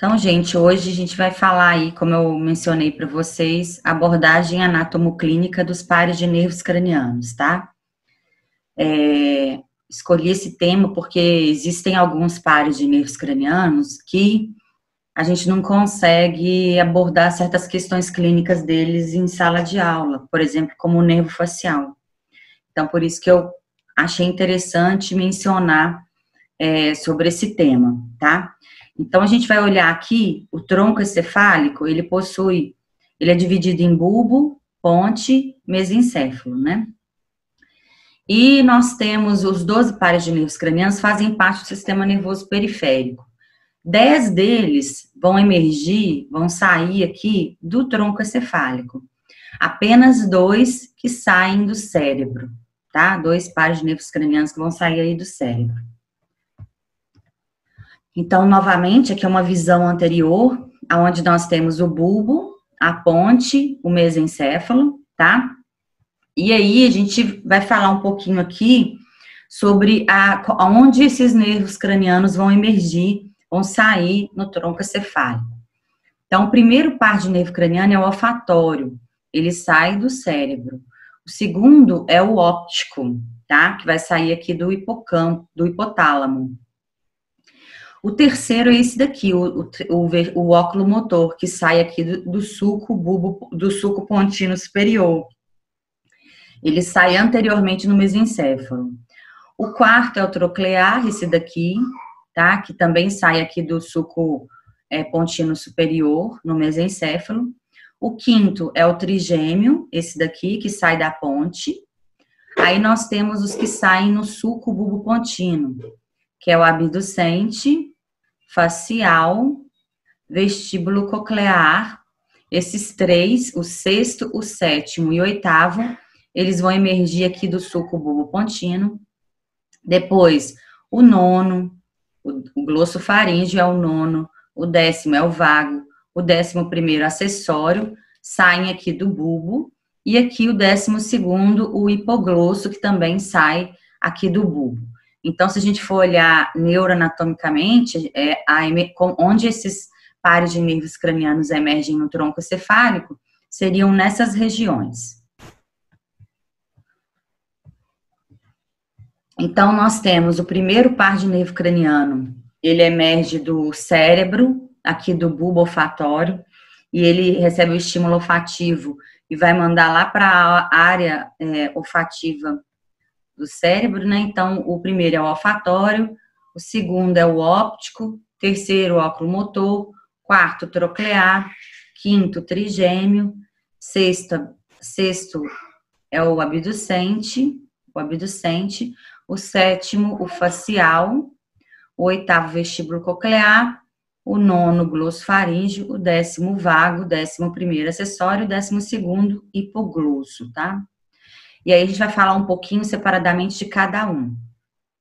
Então, gente, hoje a gente vai falar aí, como eu mencionei para vocês, abordagem anatomoclínica dos pares de nervos cranianos, tá? Escolhi esse tema porque existem alguns pares de nervos cranianos que a gente não consegue abordar certas questões clínicas deles em sala de aula, por exemplo, como o nervo facial. Então, por isso que eu achei interessante mencionar sobre esse tema, tá? Então, a gente vai olhar aqui, o tronco encefálico, ele é dividido em bulbo, ponte, mesencéfalo, né? E nós temos os 12 pares de nervos cranianos fazem parte do sistema nervoso periférico. 10 deles vão emergir, vão sair aqui do tronco encefálico. Apenas 2 que saem do cérebro, tá? 2 pares de nervos cranianos que vão sair aí do cérebro. Então, novamente, aqui é uma visão anterior, onde nós temos o bulbo, a ponte, o mesencéfalo, tá? E aí, a gente vai falar um pouquinho aqui sobre onde esses nervos cranianos vão emergir, vão sair no tronco encefálico. Então, o primeiro par de nervo craniano é o olfatório, ele sai do cérebro. O segundo é o óptico, tá? Que vai sair aqui do hipocampo, do hipotálamo. O terceiro é esse daqui, o óculo motor, que sai aqui do sulco bulbo, do sulco pontino superior. Ele sai anteriormente no mesencéfalo. O quarto é o troclear, esse daqui, tá? Que também sai aqui do sulco pontino superior, no mesencéfalo. O quinto é o trigêmeo, esse daqui, que sai da ponte. Aí nós temos os que saem no sulco bulbo pontino, que é o abducente, facial, vestíbulo coclear. Esses três, o sexto, o sétimo e o oitavo, eles vão emergir aqui do sulco bulbo pontino. Depois, o nono, o glossofaríngeo é o nono, o décimo é o vago, o 11º acessório, saem aqui do bulbo, e aqui o 12º, o hipoglosso, que também sai aqui do bulbo. Então, se a gente for olhar neuroanatomicamente, onde esses pares de nervos cranianos emergem no tronco encefálico, seriam nessas regiões. Então, nós temos o primeiro par de nervo craniano, ele emerge do cérebro, aqui do bulbo olfatório, e ele recebe o estímulo olfativo e vai mandar lá para a área olfativa do cérebro, né? Então, o primeiro é o olfatório, o segundo é o óptico, terceiro, o oculomotor, quarto, troclear, quinto, trigêmeo, sexto é o abducente, o sétimo, o facial, o oitavo, vestíbulo coclear, o nono, glossofaríngeo, o 10º, vago, o 11º, acessório, o 12º, hipoglosso, tá? E aí a gente vai falar um pouquinho separadamente de cada um.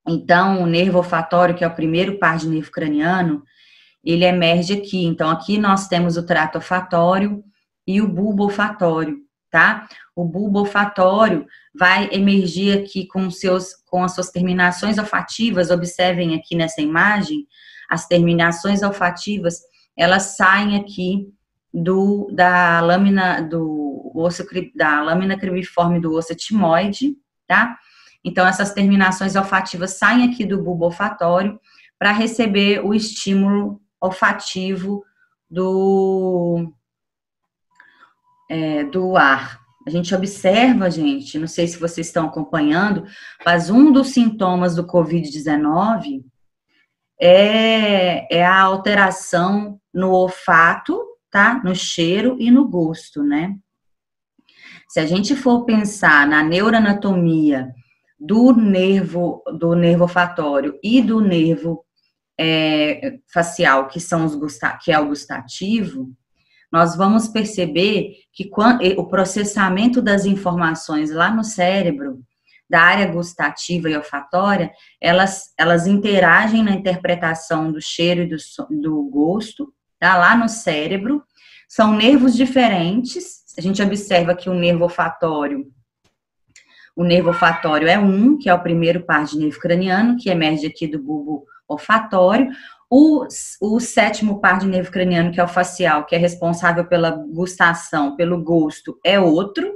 Então, o nervo olfatório, que é o primeiro par de nervo craniano, ele emerge aqui. Então, aqui nós temos o trato olfatório e o bulbo olfatório, tá? O bulbo olfatório vai emergir aqui com as suas terminações olfativas. Observem aqui nessa imagem, as terminações olfativas, elas saem aqui da lâmina cribriforme do osso etimoide, tá? Então, essas terminações olfativas saem aqui do bulbo olfatório para receber o estímulo olfativo do ar. A gente observa, gente, não sei se vocês estão acompanhando, mas um dos sintomas do Covid-19 é a alteração no olfato, tá? No cheiro e no gosto, né? Se a gente for pensar na neuroanatomia do nervo olfatório e do nervo facial, que é o gustativo, nós vamos perceber que o processamento das informações lá no cérebro, da área gustativa e olfatória, elas interagem na interpretação do cheiro e do gosto, tá? Lá no cérebro. São nervos diferentes. A gente observa que o nervo olfatório é que é o primeiro par de nervo craniano, que emerge aqui do bulbo olfatório. O sétimo par de nervo craniano, que é o facial, que é responsável pela gustação, pelo gosto, é outro,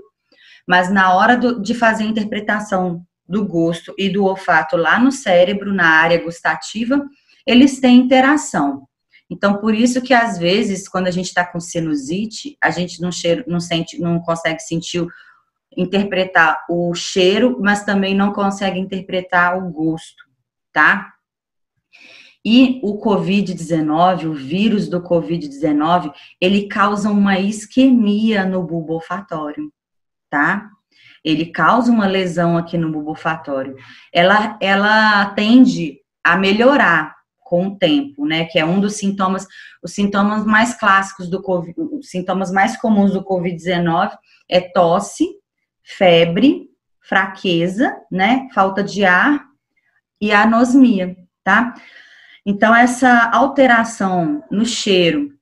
mas na hora de fazer a interpretação do gosto e do olfato lá no cérebro, na área gustativa, eles têm interação. Então, por isso que às vezes, quando a gente está com sinusite, a gente não consegue interpretar o cheiro, mas também não consegue interpretar o gosto, tá? E o Covid-19, o vírus do Covid-19, ele causa uma isquemia no bulbo olfatório, tá? Ele causa uma lesão aqui no bulbo olfatório. Ela tende a melhorar com o tempo, né? Que é um dos sintomas, os sintomas mais clássicos do Covid, os sintomas mais comuns do Covid-19 é tosse, febre, fraqueza, né? Falta de ar e anosmia, tá? Então, essa alteração no cheiro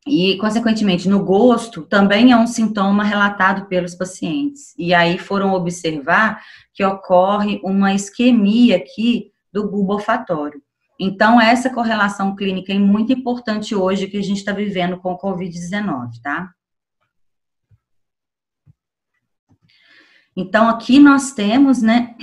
e, consequentemente, no gosto, também é um sintoma relatado pelos pacientes. E aí foram observar que ocorre uma isquemia aqui do bulbo olfatório. Então, essa correlação clínica é muito importante hoje que a gente está vivendo com o Covid-19, tá? Então, aqui nós temos, né,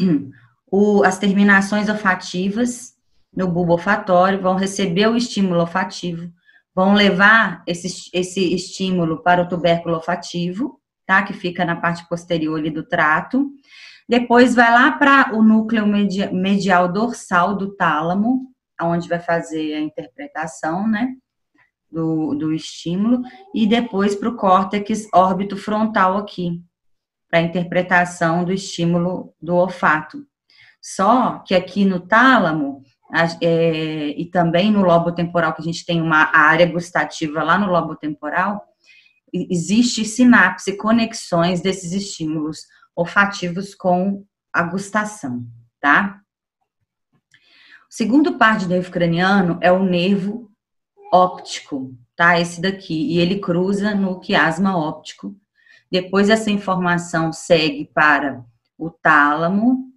as terminações olfativas no bulbo olfatório, vão receber o estímulo olfativo, vão levar esse estímulo para o tubérculo olfativo, tá? Que fica na parte posterior ali do trato. Depois vai lá para o núcleo medial dorsal do tálamo, onde vai fazer a interpretação, né? Do estímulo. E depois para o córtex órbito frontal aqui, para a interpretação do estímulo do olfato. Só que aqui no tálamo, e também no lobo temporal, que a gente tem uma área gustativa lá no lobo temporal, existe sinapse, conexões desses estímulos olfativos com a gustação, tá? O segundo par de nervo craniano é o nervo óptico, tá? Esse daqui, e ele cruza no quiasma óptico. Depois essa informação segue para o tálamo,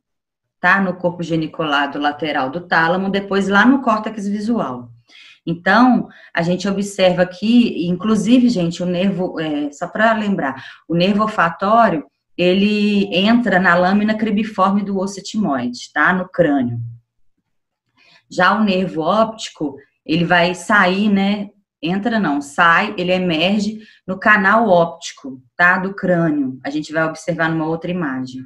tá? No corpo geniculado lateral do tálamo, depois lá no córtex visual. Então, a gente observa aqui, inclusive, gente, o nervo, só para lembrar, o nervo olfatório, ele entra na lâmina cribiforme do osso etimoide, tá? No crânio. Já o nervo óptico, ele vai sair, né? Entra não, sai, ele emerge no canal óptico, tá? Do crânio. A gente vai observar numa outra imagem.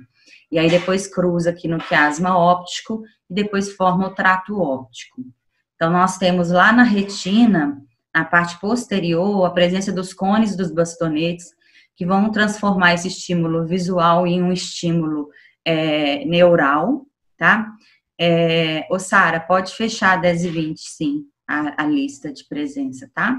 E aí depois cruza aqui no quiasma óptico e depois forma o trato óptico. Então, nós temos lá na retina, na parte posterior, a presença dos cones dos bastonetes, que vão transformar esse estímulo visual em um estímulo neural, tá? Ô, Sara, pode fechar 10h20, sim, a lista de presença, tá?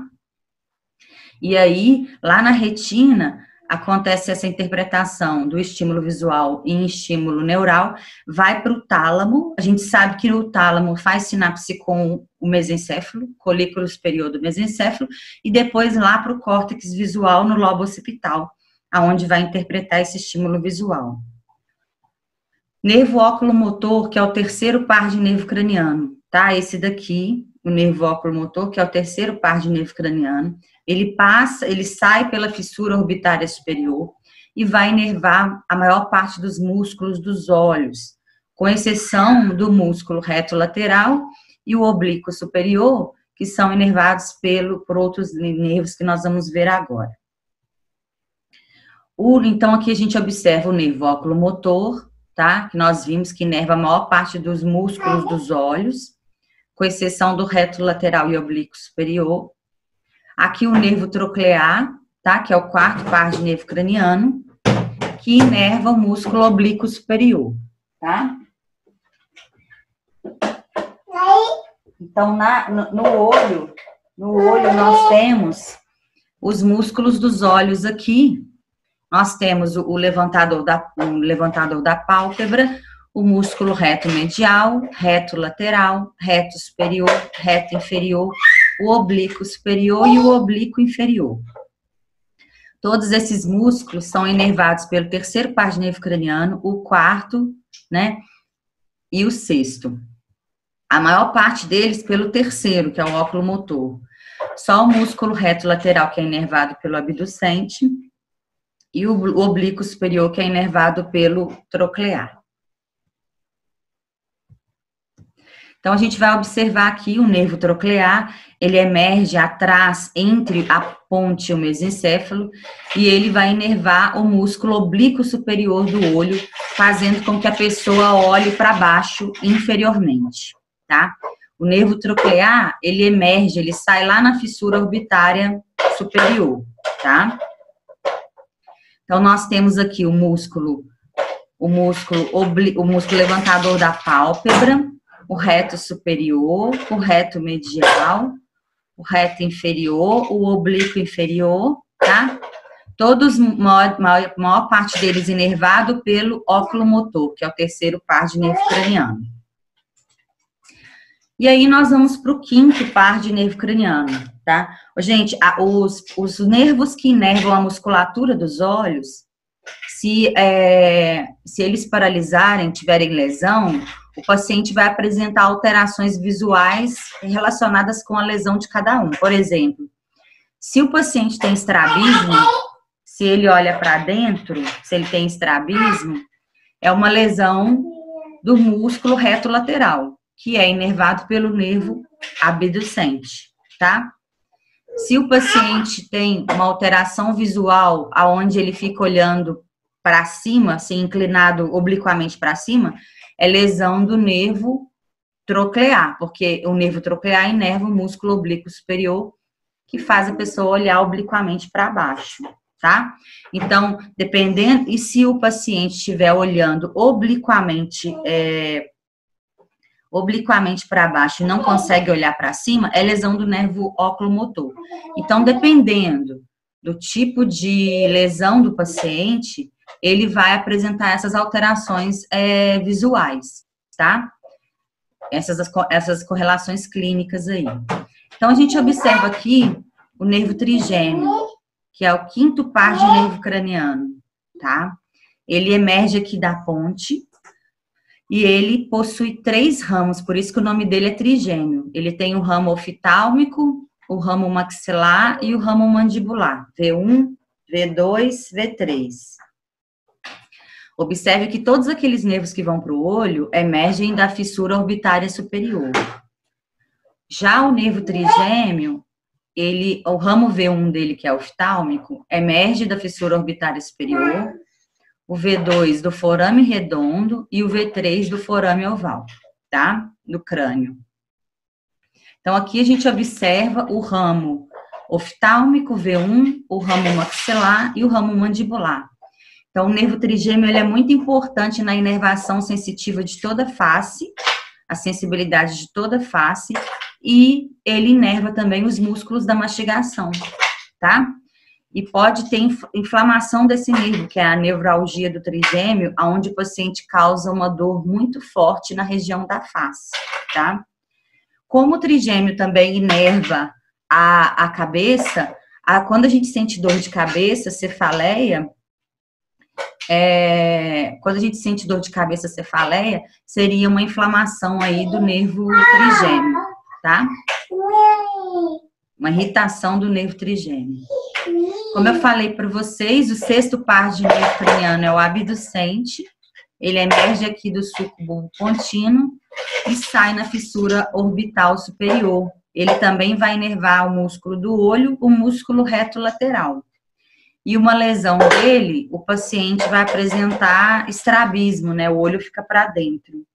E aí, lá na retina, acontece essa interpretação do estímulo visual em estímulo neural, vai para o tálamo. A gente sabe que o tálamo faz sinapse com o mesencéfalo, colículo superior do mesencéfalo, e depois lá para o córtex visual no lobo occipital, aonde vai interpretar esse estímulo visual. Nervo óculo-motor, que é o terceiro par de nervo craniano, tá? Esse daqui, o nervo óculo-motor, que é o terceiro par de nervo craniano, ele sai pela fissura orbitária superior e vai inervar a maior parte dos músculos dos olhos, com exceção do músculo reto lateral e o oblíquo superior, que são inervados por outros nervos que nós vamos ver agora. Então, aqui a gente observa o nervo óculo-motor, tá? Que nós vimos que inerva a maior parte dos músculos dos olhos, com exceção do reto lateral e oblíquo superior. Aqui o nervo troclear, tá? Que é o quarto par de nervo craniano, que inerva o músculo oblíquo superior, tá? Então, no olho nós temos os músculos dos olhos aqui. Nós temos o levantador da pálpebra, o músculo reto medial, reto lateral, reto superior, reto inferior, o oblíquo superior e o oblíquo inferior. Todos esses músculos são inervados pelo terceiro par de nervo craniano, o quarto, né, e o sexto. A maior parte deles pelo terceiro, que é o oculomotor. Só o músculo reto lateral, que é inervado pelo abducente, e o oblíquo superior, que é inervado pelo troclear. Então, a gente vai observar aqui o nervo troclear, ele emerge atrás, entre a ponte e o mesencéfalo, e ele vai inervar o músculo oblíquo superior do olho, fazendo com que a pessoa olhe para baixo inferiormente, tá? O nervo troclear, ele emerge, ele sai lá na fissura orbitária superior, tá? Então, nós temos aqui o músculo levantador da pálpebra, o reto superior, o reto medial, o reto inferior, o oblíquo inferior, tá? Todos, maior parte deles inervado pelo oculomotor, que é o terceiro par de nervo craniano. E aí nós vamos para o quinto par de nervo craniano, tá? Gente, os nervos que inervam a musculatura dos olhos, se eles paralisarem, tiverem lesão, o paciente vai apresentar alterações visuais relacionadas com a lesão de cada um. Por exemplo, se o paciente tem estrabismo, se ele olha para dentro, se ele tem estrabismo, é uma lesão do músculo reto lateral, que é inervado pelo nervo abducente, tá? Se o paciente tem uma alteração visual, aonde ele fica olhando para cima, assim, inclinado obliquamente para cima, é lesão do nervo troclear, porque o nervo troclear inerva o músculo oblíquo superior, que faz a pessoa olhar obliquamente para baixo, tá? Então, dependendo, e se o paciente estiver olhando obliquamente para baixo e não consegue olhar para cima, é lesão do nervo oculomotor. Então, dependendo do tipo de lesão do paciente, ele vai apresentar essas alterações visuais, tá? Essas correlações clínicas aí. Então, a gente observa aqui o nervo trigêmeo, que é o quinto par de nervo craniano, tá? Ele emerge aqui da ponte e ele possui 3 ramos, por isso que o nome dele é trigêmeo. Ele tem o ramo oftálmico, o ramo maxilar e o ramo mandibular, V1, V2, V3. Observe que todos aqueles nervos que vão para o olho emergem da fissura orbitária superior. Já o nervo trigêmeo, o ramo V1 dele, que é oftálmico, emerge da fissura orbitária superior, o V2 do forame redondo e o V3 do forame oval, tá? Do crânio. Então, aqui a gente observa o ramo oftálmico, V1, o ramo maxilar e o ramo mandibular. Então, o nervo trigêmeo ele é muito importante na inervação sensitiva de toda a face, a sensibilidade de toda a face, e ele inerva também os músculos da mastigação, tá? E pode ter inflamação desse nervo, que é a nevralgia do trigêmeo, onde o paciente causa uma dor muito forte na região da face, tá? Como o trigêmeo também inerva a cabeça, quando a gente sente dor de cabeça, cefaleia, seria uma inflamação aí do nervo trigêmeo, tá? Uma irritação do nervo trigêmeo. Como eu falei para vocês, o sexto par de nervo craniano é o abducente. Ele emerge aqui do sulco contínuo e sai na fissura orbital superior. Ele também vai inervar o músculo do olho, o músculo reto lateral. E uma lesão dele, o paciente vai apresentar estrabismo, né? O olho fica para dentro.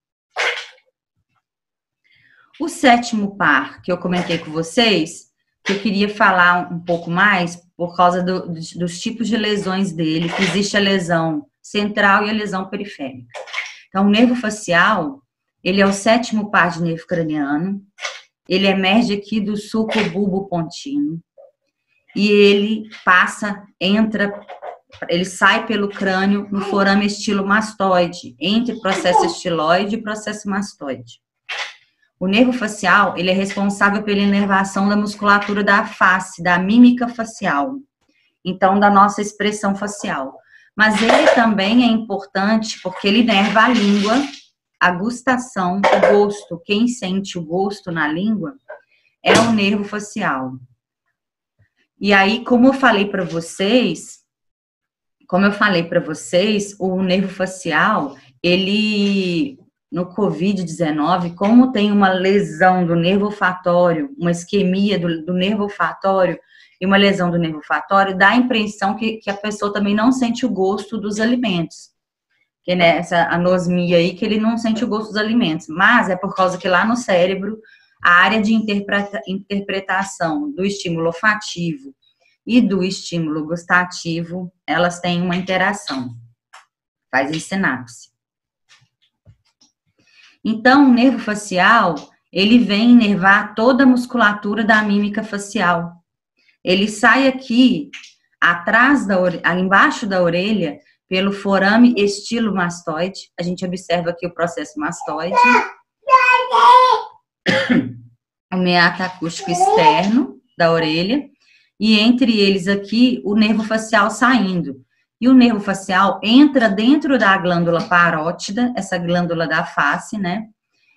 O sétimo par que eu comentei com vocês, que eu queria falar um pouco mais por causa dos tipos de lesões dele, que existe a lesão central e a lesão periférica. Então, o nervo facial, ele é o sétimo par de nervo craniano, ele emerge aqui do sulco bulbo pontino, e ele ele sai pelo crânio no forame estilomastoide, entre processo estiloide e processo mastoide. O nervo facial, ele é responsável pela inervação da musculatura da face, da mímica facial, então da nossa expressão facial. Mas ele também é importante porque ele inerva a língua, a gustação, o gosto. Quem sente o gosto na língua é o nervo facial. E aí, como eu falei para vocês, o nervo facial, ele, no COVID-19, como tem uma lesão do nervo olfatório, uma isquemia do nervo olfatório e uma lesão do nervo olfatório, dá a impressão que a pessoa também não sente o gosto dos alimentos. Que nessa anosmia aí, que ele não sente o gosto dos alimentos. Mas é por causa que lá no cérebro, a área de interpretação do estímulo olfativo e do estímulo gustativo, elas têm uma interação, fazem sinapse. Então, o nervo facial, ele vem inervar toda a musculatura da mímica facial. Ele sai aqui, atrás embaixo da orelha, pelo forame estilomastoide. A gente observa aqui o processo mastoide. O meato acústico externo da orelha. E entre eles aqui, o nervo facial saindo. E o nervo facial entra dentro da glândula parótida, essa glândula da face, né?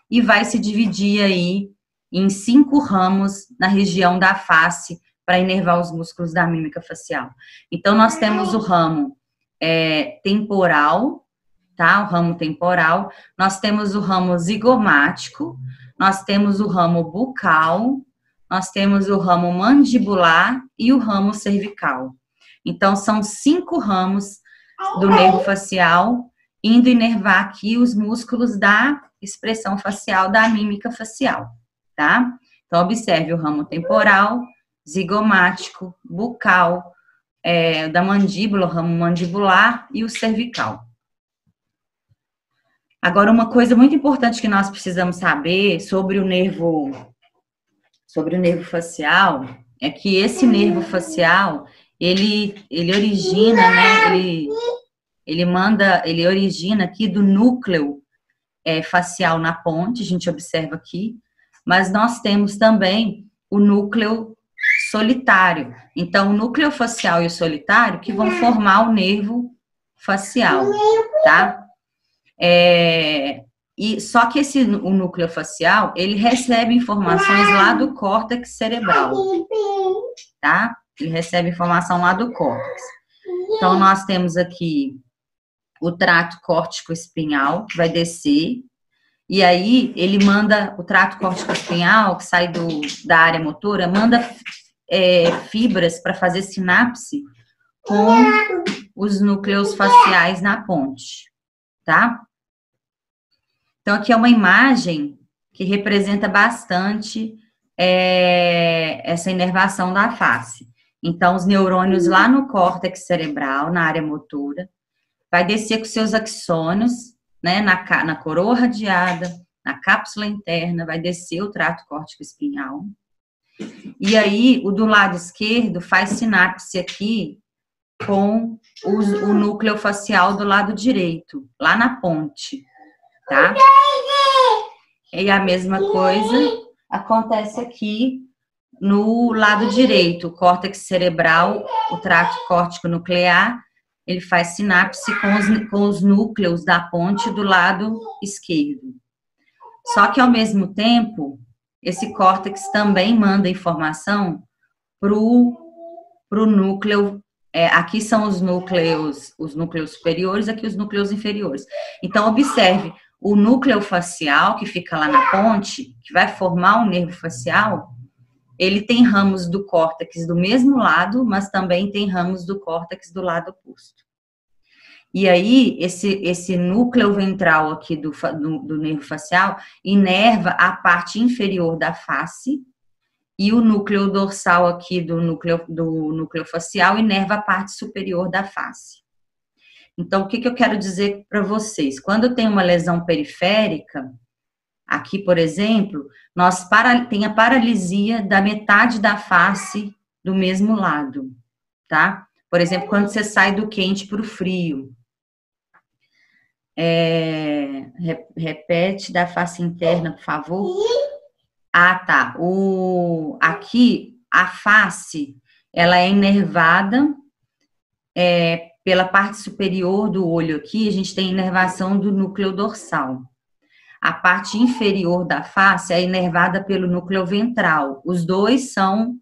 E vai se dividir aí em 5 ramos na região da face para inervar os músculos da mímica facial. Então, nós temos o ramo temporal, tá? O ramo temporal. Nós temos o ramo zigomático, nós temos o ramo bucal, nós temos o ramo mandibular e o ramo cervical. Então, são 5 ramos do nervo facial indo inervar aqui os músculos da expressão facial, da mímica facial, tá? Então, observe o ramo temporal, zigomático, bucal, da mandíbula, o ramo mandibular e o cervical. Agora, uma coisa muito importante que nós precisamos saber sobre o nervo facial é que esse nervo facial, ele origina, né? Ele origina aqui do núcleo facial na ponte, a gente observa aqui, mas nós temos também o núcleo solitário. Então, o núcleo facial e o solitário que vão formar o nervo facial, tá? E só que o núcleo facial, ele recebe informações lá do córtex cerebral, tá? Ele recebe informação lá do córtex. Então, nós temos aqui o trato córtico-espinhal, que vai descer, e aí ele manda, o trato córtico-espinhal, que sai da área motora, manda fibras para fazer sinapse com os núcleos faciais na ponte, tá? Então, aqui é uma imagem que representa bastante essa inervação da face. Então, os neurônios lá no córtex cerebral, na área motora, vai descer com seus axônios, né, na coroa radiada, na cápsula interna, vai descer o trato córtico-espinhal. E aí, o do lado esquerdo faz sinapse aqui com o núcleo facial do lado direito, lá na ponte, tá? E a mesma coisa acontece aqui no lado direito, o córtex cerebral, o trato córtico nuclear, ele faz sinapse com os núcleos da ponte do lado esquerdo. Só que, ao mesmo tempo, esse córtex também manda informação para o núcleo. Aqui são os núcleos superiores, aqui os núcleos inferiores. Então, observe, o núcleo facial, que fica lá na ponte, que vai formar o nervo facial, ele tem ramos do córtex do mesmo lado, mas também tem ramos do córtex do lado oposto. E aí, esse núcleo ventral aqui do nervo facial inerva a parte inferior da face, e o núcleo dorsal aqui do núcleo facial inerva a parte superior da face. Então, o que eu quero dizer para vocês? Quando tem uma lesão periférica, aqui, por exemplo, tem a paralisia da metade da face do mesmo lado, tá? Por exemplo, quando você sai do quente para o frio. Repete da face interna, por favor. Ah, tá. Aqui, a face, ela é inervada pela parte superior do olho aqui, a gente tem inervação do núcleo dorsal. A parte inferior da face é inervada pelo núcleo ventral. Os dois são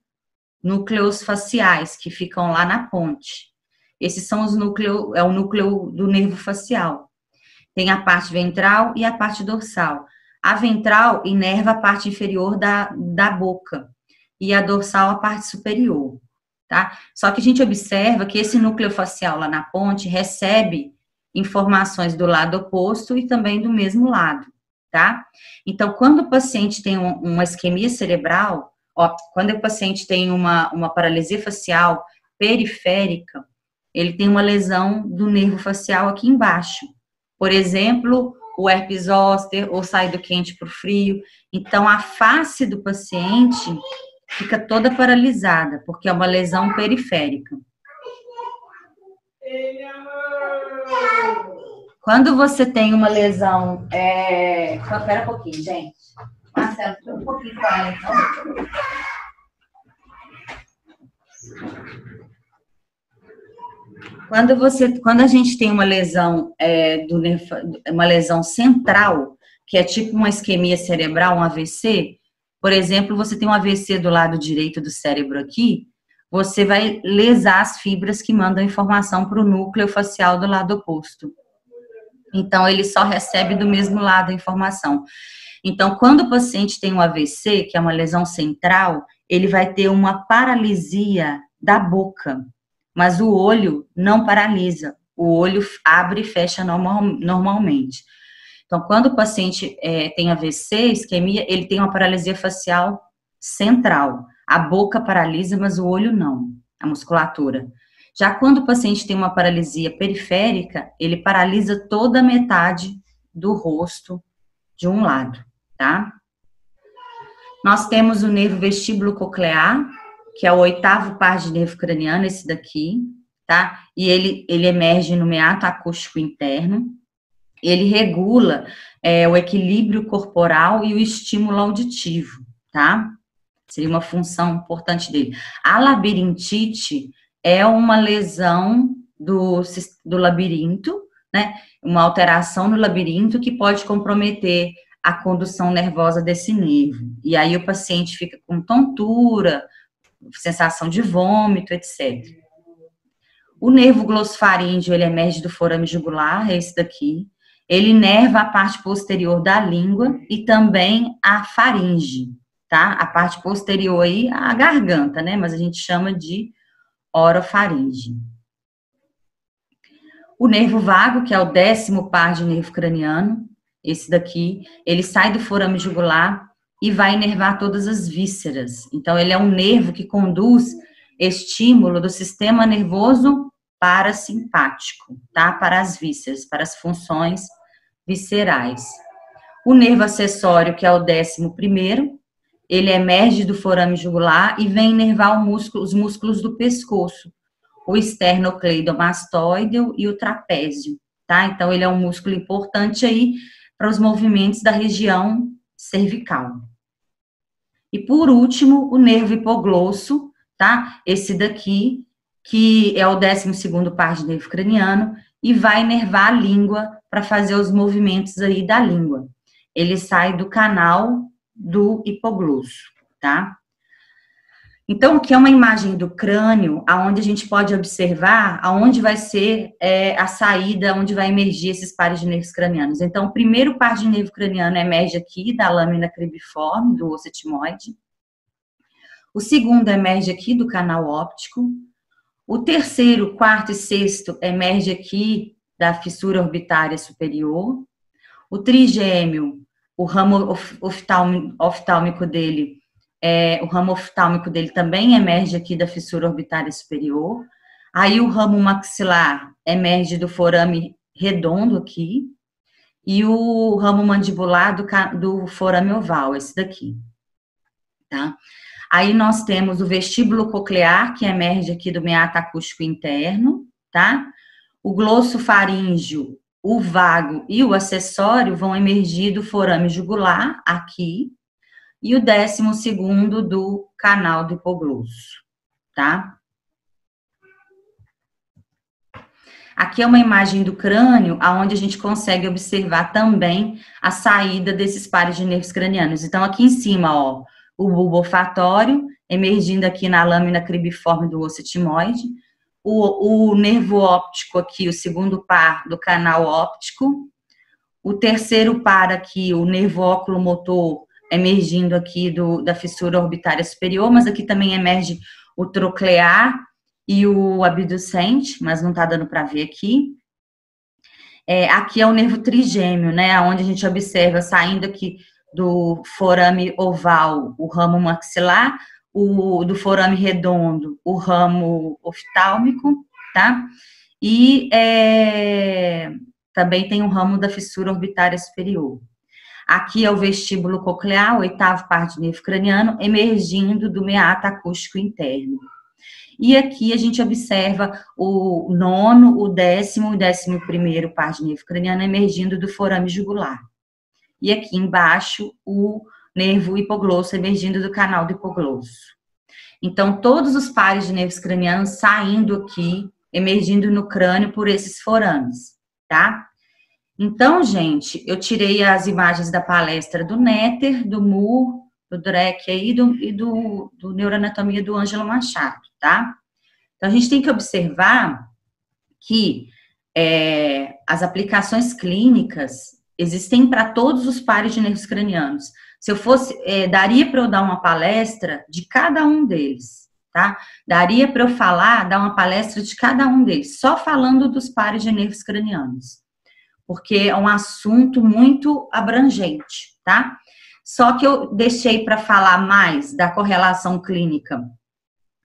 núcleos faciais, que ficam lá na ponte. Esses são os núcleos, é o núcleo do nervo facial. Tem a parte ventral e a parte dorsal. A ventral inerva a parte inferior da boca e a dorsal a parte superior, tá? Só que a gente observa que esse núcleo facial lá na ponte recebe informações do lado oposto e também do mesmo lado, tá? Então, quando o paciente tem uma isquemia cerebral, ó, quando o paciente tem uma paralisia facial periférica, ele tem uma lesão do nervo facial aqui embaixo. Por exemplo, o herpes zoster ou sai do quente para o frio. Então, a face do paciente fica toda paralisada, porque é uma lesão periférica. Quando você tem uma lesão... Espera um pouquinho, gente. Marcelo, fica um pouquinho com ela, então. Quando a gente tem uma lesão uma lesão central, que é tipo uma isquemia cerebral, um AVC, por exemplo, você tem um AVC do lado direito do cérebro aqui, você vai lesar as fibras que mandam informação para o núcleo facial do lado oposto. Então, ele só recebe do mesmo lado a informação. Então, quando o paciente tem um AVC, que é uma lesão central, ele vai ter uma paralisia da boca, mas o olho não paralisa, o olho abre e fecha normalmente. Então, quando o paciente tem AVC, isquemia, ele tem uma paralisia facial central. A boca paralisa, mas o olho não, a musculatura. Já quando o paciente tem uma paralisia periférica, ele paralisa toda a metade do rosto de um lado, tá? Nós temos o nervo vestíbulo coclear, que é o 8º par de nervo craniano, esse daqui, tá? E ele emerge no meato acústico interno. Ele regula o equilíbrio corporal e o estímulo auditivo, tá? Seria uma função importante dele. A labirintite é uma lesão do labirinto, né? Uma alteração no labirinto que pode comprometer a condução nervosa desse nervo. E aí o paciente fica com tontura, sensação de vômito, etc. O nervo glossofaríngeo, ele emerge do forame jugular, é esse daqui. Ele inerva a parte posterior da língua e também a faringe, tá? A parte posterior aí, a garganta, né? Mas a gente chama de orofaringe. O nervo vago, que é o 10º par de nervo craniano, esse daqui, ele sai do forame jugular e vai inervar todas as vísceras. Então, ele é um nervo que conduz estímulo do sistema nervoso parasimpático, tá? Para as vísceras, para as funções viscerais. O nervo acessório, que é o 11º, ele emerge do forame jugular e vem inervar os músculos do pescoço, o esternocleidomastoide e o trapézio, tá? Então, ele é um músculo importante aí para os movimentos da região cervical. E, por último, o nervo hipoglosso, tá? Esse daqui, que é o 12º par de nervo craniano, e vai inervar a língua para fazer os movimentos aí da língua. Ele sai do canal do hipoglosso, tá? Então, aqui é uma imagem do crânio, onde a gente pode observar aonde vai ser a saída, onde vai emergir esses pares de nervos cranianos. Então, o primeiro par de nervo craniano emerge aqui, da lâmina cribriforme, do osso etimoide. O segundo emerge aqui, do canal óptico. O terceiro, quarto e sexto emerge aqui, da fissura orbitária superior. O trigêmeo, o ramo oftálmico dele, o ramo oftálmico dele também emerge aqui da fissura orbitária superior. Aí o ramo maxilar emerge do forame redondo aqui. E o ramo mandibular do forame oval, esse daqui, tá? Aí nós temos o vestíbulo coclear, que emerge aqui do meato acústico interno, tá? O glossofaríngeo, o vago e o acessório vão emergir do forame jugular, aqui, e o 12º do canal do hipoglosso, tá? Aqui é uma imagem do crânio, onde a gente consegue observar também a saída desses pares de nervos cranianos. Então, aqui em cima, ó, o bulbo olfatório, emergindo aqui na lâmina cribiforme do osso etimoide, o nervo óptico aqui, o segundo par do canal óptico, o terceiro par aqui, o nervo oculomotor, emergindo aqui da fissura orbitária superior, mas aqui também emerge o troclear e o abducente, mas não está dando para ver aqui. Aqui é o nervo trigêmeo, né, onde a gente observa saindo aqui do forame oval o ramo maxilar, do forame redondo o ramo oftálmico, tá? E também tem o ramo da fissura orbitária superior. Aqui é o vestíbulo coclear, o oitavo par de nervo craniano, emergindo do meato acústico interno. E aqui a gente observa o nono, o décimo e 11º par de nervo craniano emergindo do forame jugular. E aqui embaixo o nervo hipoglosso emergindo do canal do hipoglosso. Então, todos os pares de nervos cranianos saindo aqui, emergindo no crânio por esses forames, tá? Então, gente, eu tirei as imagens da palestra do Netter, do Moore, do Drake aí, e do Neuroanatomia do Ângelo Machado, tá? Então, a gente tem que observar que as aplicações clínicas existem para todos os pares de nervos cranianos. Se eu fosse, daria para eu dar uma palestra de cada um deles, tá? Daria para eu dar uma palestra de cada um deles, só falando dos pares de nervos cranianos, porque é um assunto muito abrangente, tá? Só que eu deixei para falar mais da correlação clínica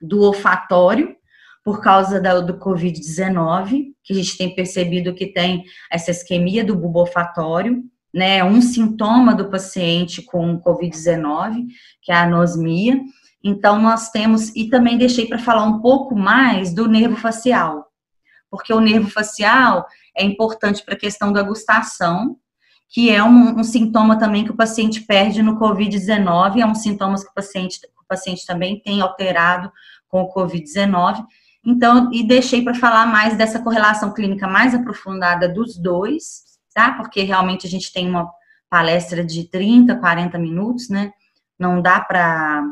do olfatório, por causa do Covid-19, que a gente tem percebido que tem essa isquemia do bulbo olfatório, né, um sintoma do paciente com Covid-19, que é a anosmia. Então, nós temos, e também deixei para falar um pouco mais do nervo facial, porque o nervo facial é importante para a questão da gustação, que é um sintoma também que o paciente perde no Covid-19, é um sintoma que o paciente também tem alterado com o Covid-19. Então, e deixei para falar mais dessa correlação clínica mais aprofundada dos dois, tá? Porque realmente a gente tem uma palestra de 30, 40 minutos, né? Não dá para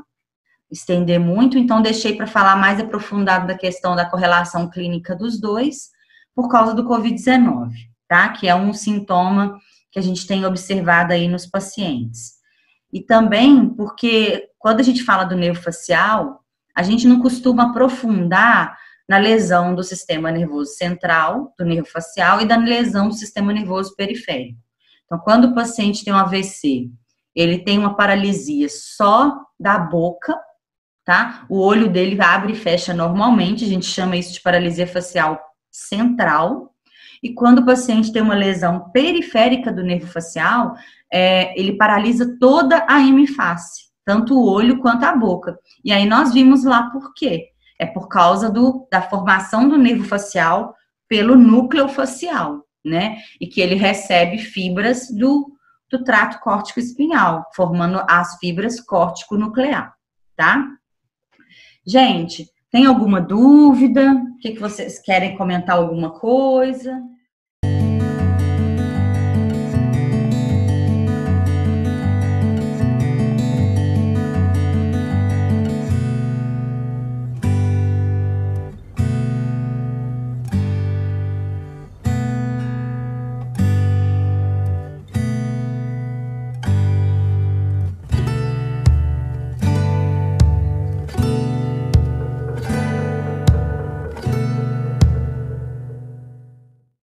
estender muito, então deixei para falar mais aprofundado da questão da correlação clínica dos dois, por causa do Covid-19, tá? Que é um sintoma que a gente tem observado aí nos pacientes. E também porque quando a gente fala do nervo facial, a gente não costuma aprofundar na lesão do sistema nervoso central, do nervo facial, e da lesão do sistema nervoso periférico. Então, quando o paciente tem um AVC, ele tem uma paralisia só da boca, tá? O olho dele abre e fecha normalmente, a gente chama isso de paralisia facial central. E quando o paciente tem uma lesão periférica do nervo facial, ele paralisa toda a hemiface, tanto o olho quanto a boca. E aí nós vimos lá por quê. É por causa da formação do nervo facial pelo núcleo facial, né? E que ele recebe fibras do trato córtico-espinhal, formando as fibras córtico-nuclear, tá? Gente, tem alguma dúvida? O que vocês querem comentar alguma coisa?